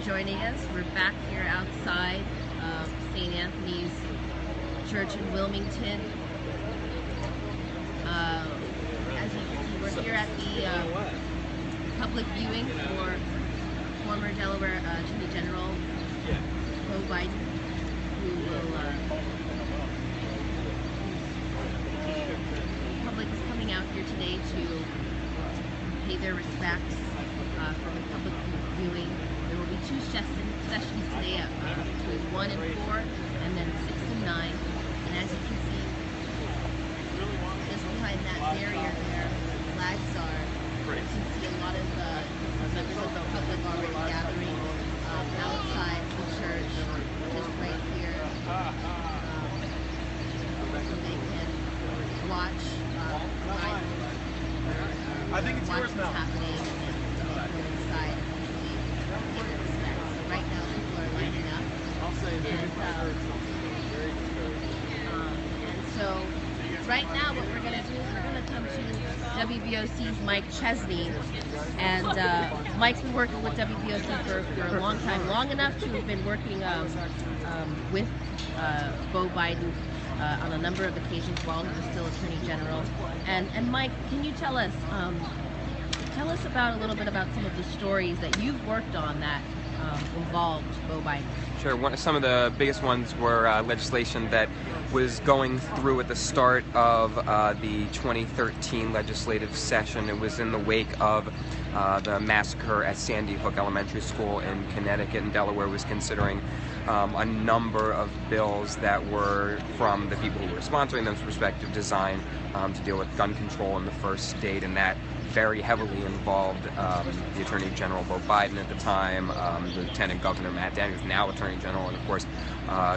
joining us. We're back here outside of St. Anthony's Church in Wilmington. As you can see, we're here at the public viewing for former Delaware Attorney General Beau Biden, who will the public is coming out here today to pay their respects for the public viewing. There will be two sessions today between 1 and 4 and then 6 and 9. And as you can see, just behind that barrier there, flags are. You can see a lot of members of the public already gathering outside the church, just right here, so they can watch I think it's yours now. What's happening and go inside and pay their respects. So right now people are lining up. I'll say And so right now what we're going to do is we're going to come to WBOC's Mike Chesney. And Mike's been working with WBOC for a long time, long enough to have been working with Beau Biden on a number of occasions while he was still Attorney General. And Mike, can you tell us about a little bit about some of the stories that you've worked on that involved Beau Biden? Sure. Some of the biggest ones were legislation that was going through at the start of the 2013 legislative session. It was in the wake of the massacre at Sandy Hook Elementary School in Connecticut, and Delaware was considering a number of bills that were from the people who were sponsoring them's perspective designed to deal with gun control in the first state, and that very heavily involved the Attorney General Beau Biden at the time, the Lieutenant Governor Matt Daniels, now Attorney General, and of course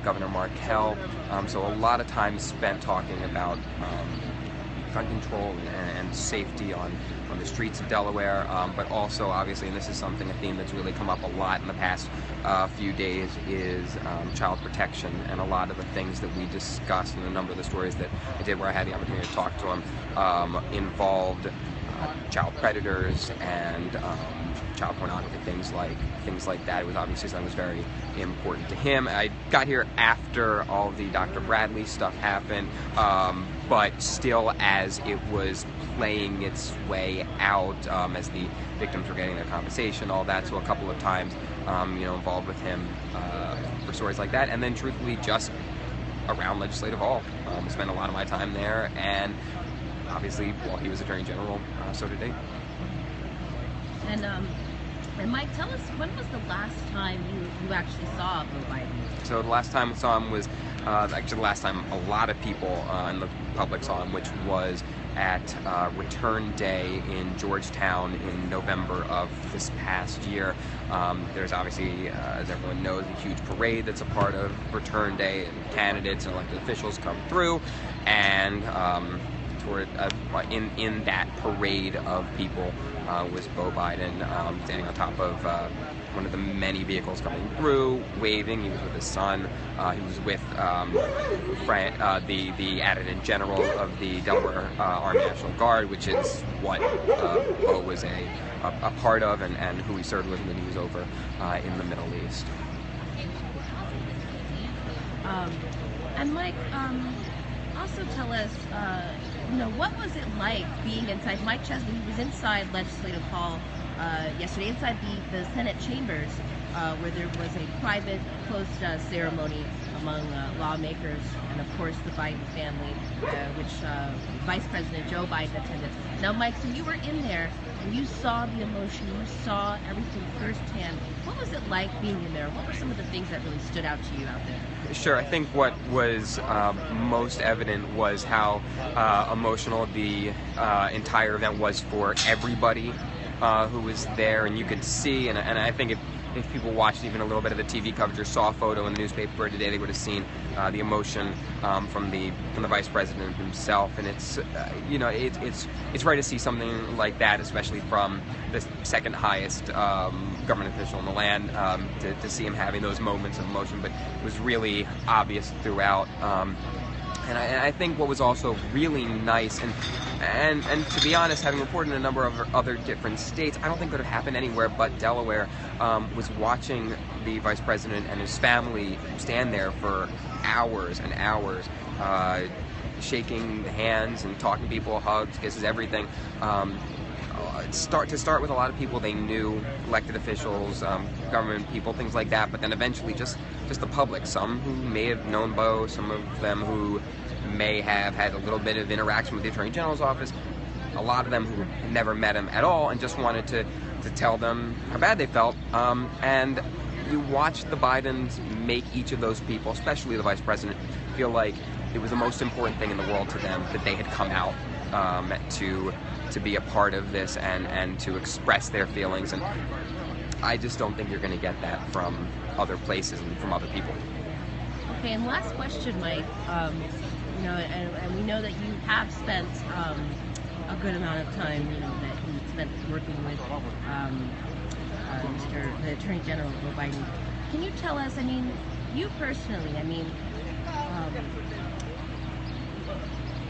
Governor Markell. So a lot of time spent talking about gun control and safety on the streets of Delaware, but also obviously, and this is something, a theme that's really come up a lot in the past few days, is child protection. And a lot of the things that we discussed and a number of the stories that I did where I had the opportunity to talk to him involved child predators and child pornography, things like that. It was obviously something that was very important to him. I got here after all the Dr. Bradley stuff happened, but still as it was playing its way out, as the victims were getting their compensation, all that. So a couple of times, involved with him for stories like that, and then truthfully just around Legislative Hall. Spent a lot of my time there, and obviously, while he was Attorney General, so did he. And Mike, tell us, when was the last time you actually saw Beau Biden? So the last time I saw him was actually the last time a lot of people in the public saw him, which was at Return Day in Georgetown in November of this past year. There's obviously, as everyone knows, a huge parade that's a part of Return Day, and candidates and elected officials come through, and in that parade of people was Beau Biden standing on top of one of the many vehicles coming through, waving. He was with his son. He was with the Adjutant General of the Delaware Army National Guard, which is what Beau was a part of, and who he served with when he was over in the Middle East. And Mike, also tell us, what was it like being inside? Mike Chesney, who was inside Legislative Hall yesterday, inside the Senate chambers, where there was a private, closed ceremony among lawmakers and, of course, the Biden family, which Vice President Joe Biden attended. Now, Mike, so you were in there, and you saw the emotion, you saw everything firsthand. What was it like being in there? What were some of the things that really stood out to you out there? Sure. I think what was most evident was how emotional the entire event was for everybody who was there, and you could see, and I think if people watched even a little bit of the TV coverage or saw a photo in the newspaper today, they would have seen the emotion from the Vice President himself, and it's right to see something like that, especially from the second highest government official in the land, to see him having those moments of emotion. But it was really obvious throughout. And I think what was also really nice, and to be honest, having reported in a number of other different states, I don't think could have happened anywhere but Delaware, was watching the vice president and his family stand there for hours and hours, shaking hands and talking to people, hugs, kisses, everything. Start with a lot of people they knew, elected officials, government people, things like that, but then eventually just the public, some who may have known Beau, some of them who may have had a little bit of interaction with the Attorney General's office, a lot of them who had never met him at all and just wanted to tell them how bad they felt. And you watched the Bidens make each of those people, especially the vice president, feel like it was the most important thing in the world to them that they had come out to be a part of this and to express their feelings. And I just don't think you're going to get that from other places and from other people. Okay, and last question, Mike. You know, and we know that you have spent a good amount of time, you know, that you spent working with the Attorney General, Beau Biden. Can you tell us, I mean, you personally, I mean,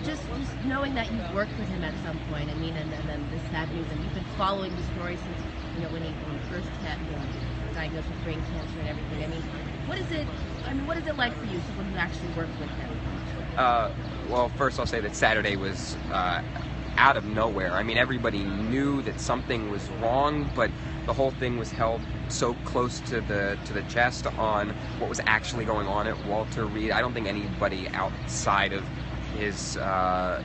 just knowing that you've worked with him at some point, I mean, and then this sad news, and you've been following the story since, you know, when he first had, you know, diagnosed with brain cancer and everything. I mean, what is it like for you, someone who actually worked with him? Well, first I'll say that Saturday was out of nowhere. I mean, everybody knew that something was wrong, but the whole thing was held so close to the chest on what was actually going on at Walter Reed. I don't think anybody outside of his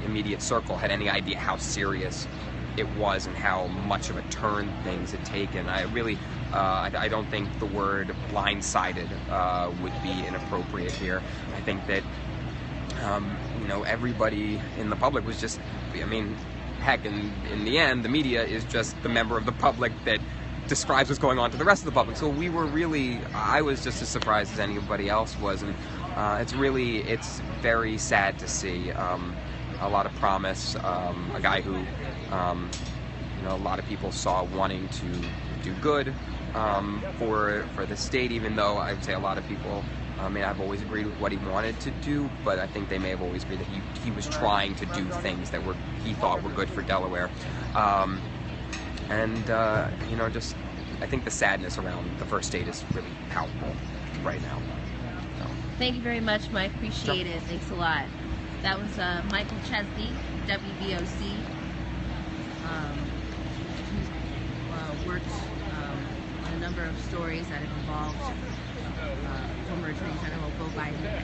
immediate circle had any idea how serious it was and how much of a turn things had taken. I really, I don't think the word blindsided would be inappropriate here. I think that, you know, everybody in the public was just, I mean, heck, in the end, the media is just the member of the public that describes what's going on to the rest of the public. So we were really, I was just as surprised as anybody else was, and it's very sad to see a lot of promise, a guy who, you know, a lot of people saw wanting to do good for the state, even though I would say a lot of people may not have always agreed with what he wanted to do, but I think they may have always agreed that he was trying to do things that he thought were good for Delaware. You know, just I think the sadness around the first state is really palpable right now. So. Thank you very much, Mike. Appreciate it. Thanks a lot. That was Michael Chesney, WBOC. Who worked on a number of stories that have involved former Attorney General Beau Biden.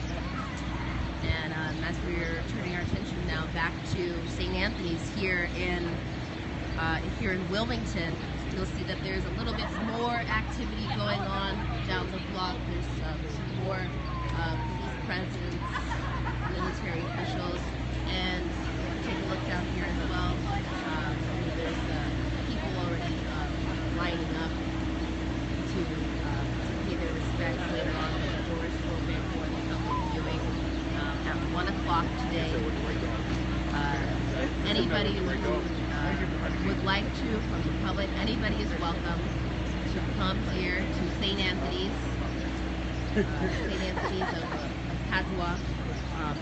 And as we're turning our attention now back to St. Anthony's here in Wilmington, you'll see that there's a little bit more activity going on down the block. There's some more police presence, military officials, and take a look down here as well. There's people already lining up to pay their respects later on when the doors open for the public viewing at 1 o'clock today. Anybody who would like to, from the public, anybody is welcome to come here to St. Anthony's of Padua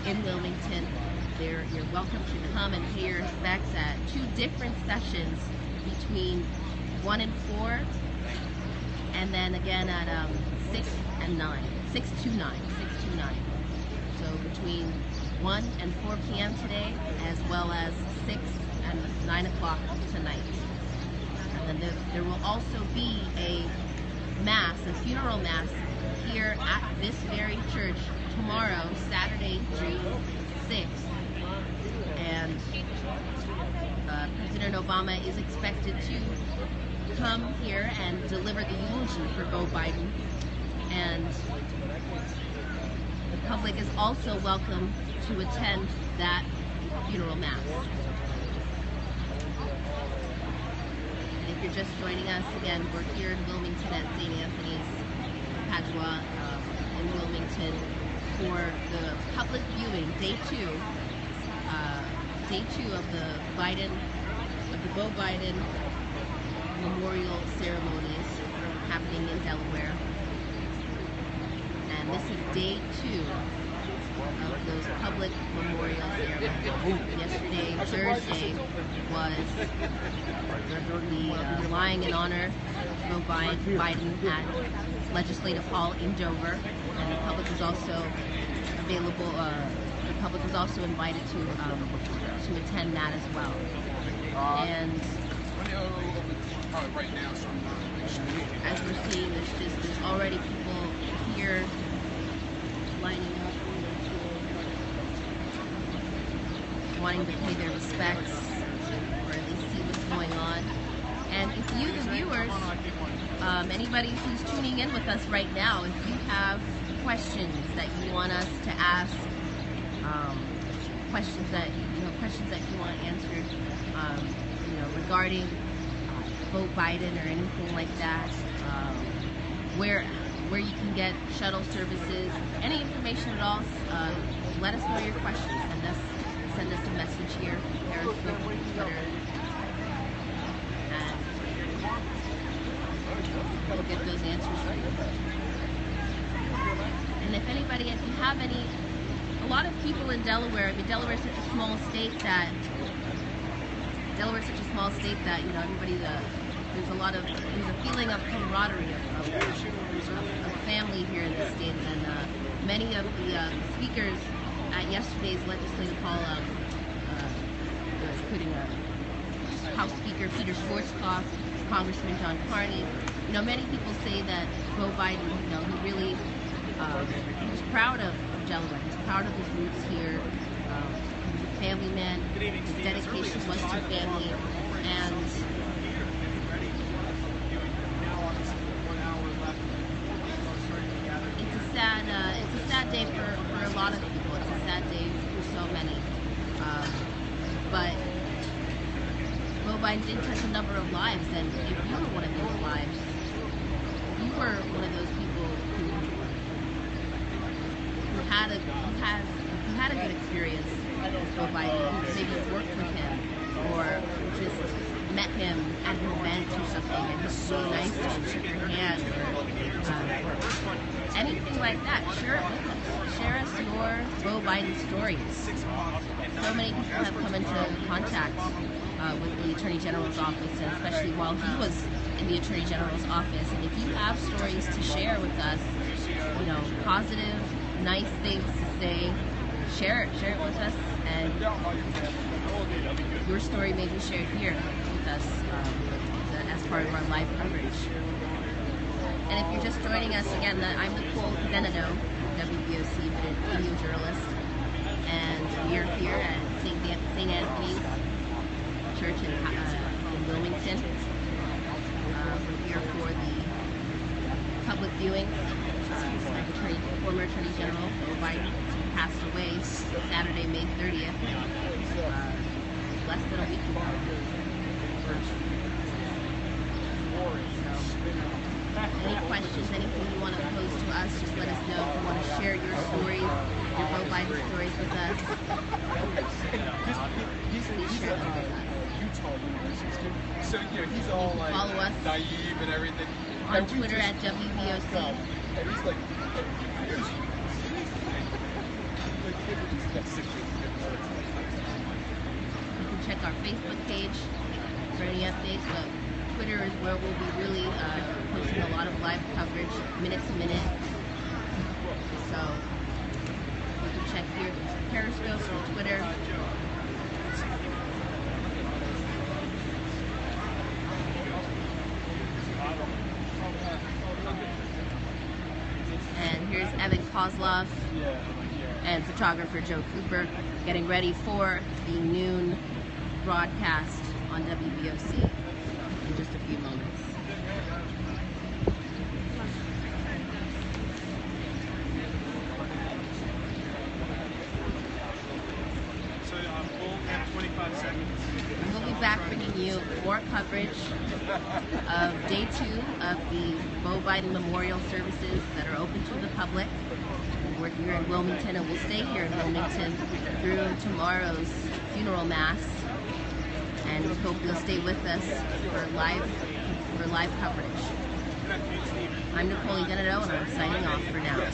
in Wilmington. You're welcome to come and pay your respects at two different sessions between 1 and 4, and then again at 6 and 9, 6 to 9. So between 1 and 4 p.m. today, as well as 6 and 9 o'clock tonight. And then there will also be a mass, a funeral mass, here at this very church tomorrow, Saturday, June 6th. And President Obama is expected to come here and deliver the eulogy for Beau Biden. And the public is also welcome to attend that funeral mass. And if you're just joining us, again, we're here in Wilmington at St. Anthony's Padua in Wilmington for the public viewing, day two of the Beau Biden memorial ceremonies happening in Delaware. And this is day 2 of those public memorials. Yesterday, Thursday, was the lying in honor of Beau Biden at Legislative Hall in Dover, and the public was also available. The public was also invited to attend that as well. And as we're seeing, there's already people here lining up, wanting to pay their respects, or at least see what's going on. And if you, the viewers, anybody who's tuning in with us right now, if you have questions that you want us to ask, questions that you want answered, regarding Beau Biden or anything like that, where you can get shuttle services, any information at all, let us know your questions. Send us a message here, periscope, Twitter, and we'll get those answers for you. And if you have any, a lot of people in Delaware, Delaware is such a small state that, everybody, there's a feeling of camaraderie, of family here in the state, and many of the speakers at yesterday's Legislative Hall, including House Speaker Peter Schwarzkopf, Congressman John Carney, many people say that Beau Biden, he really, he was proud of Delaware. He's proud of his roots here. He was a family man. His dedication was to family, and it's a sad day for a lot of people. It's a sad day for so many. But Beau Biden did touch a number of lives, and if you were one of those lives, you were one of those people who had a good experience with Beau Biden, who maybe worked with him or just met him at an event or something, and he was so nice and shook your hand, or anything like that. Share it with us. Share us your Beau Biden stories. So many people have come into contact with the Attorney General's office, and especially while he was in the Attorney General's office. And if you have stories to share with us, positive, nice things to say, share it with us, and your story may be shared here with us as part of our live coverage. And if you're just joining us, again, I'm Nicole Denado, WBOC video journalist, and we are here at St. Anthony's Church in Wilmington. We're here for the public viewing of former Attorney General Beau Biden, who passed away Saturday, May 30th, less than a week ago. Any questions, anything you want to pose to us, just let us know. If you want to share your stories, your Beau Biden stories with us, please share them with us. So, he's all like follow us naive and everything. on Twitter at WBOC. And he's like, you can check our Facebook page for any updates, but Twitter is where we'll be really posting a lot of live coverage, minute to minute. So you can check here Periscope or Twitter. And here's Evan Kozlov and photographer Joe Cooper getting ready for the noon broadcast on WBOC in just a few moments. so full 25 seconds. And we'll be back bringing you more coverage of day 2 of the Beau Biden Memorial Services that are open to the public. We're here in Wilmington, and we'll stay here in Wilmington through tomorrow's funeral mass. And we hope you'll stay with us for live coverage. I'm Nicole Denado, and I'm signing off for now.